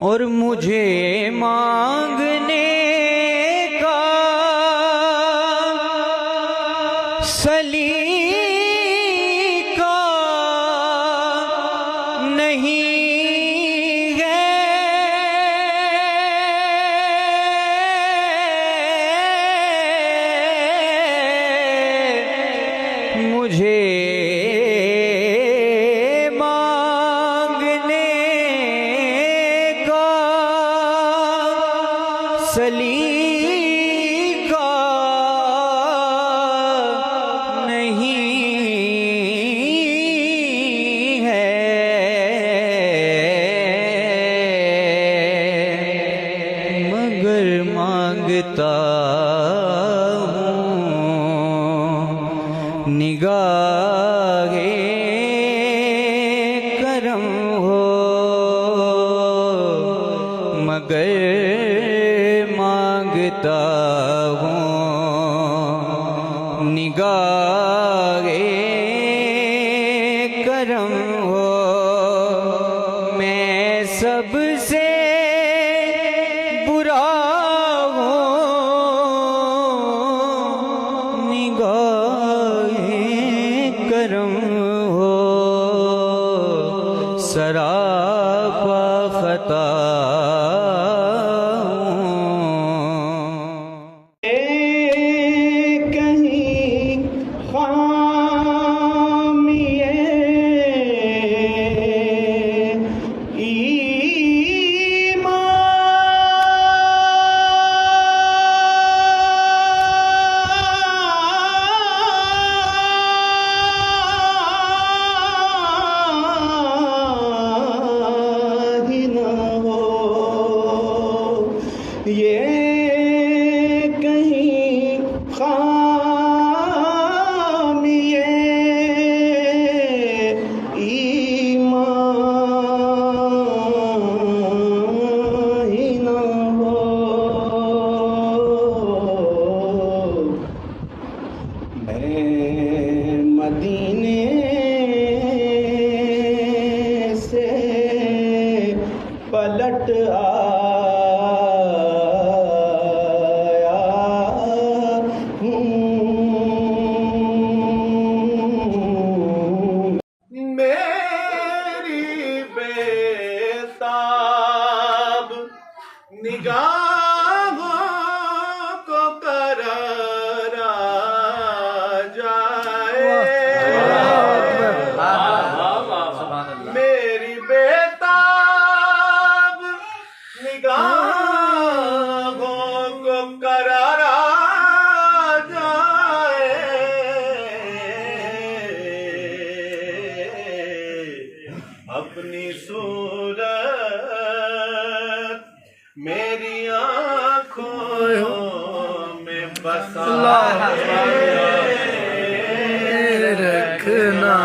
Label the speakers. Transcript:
Speaker 1: اور مجھے مانگنے کا سلیقہ نہیں ہے، مجھے سلیقہ نہیں ہے، مگر مانگتا ہوں نگاہ کرم ہو، مگر مانگتا ہوں نگاہ کرم ہو، میں سب سے برا ہوں، نگاہ کرم ہو، سراپا خطا
Speaker 2: یہ کہیں خامی ایمان ہی نہ ہو، میں مدینے سے پلٹ نگاہوں کو قرارا جائے، میری بیتاب نگاہوں کو قرارا جائے، اپنی صورت میری آنکھوں میں بسا رکھنا،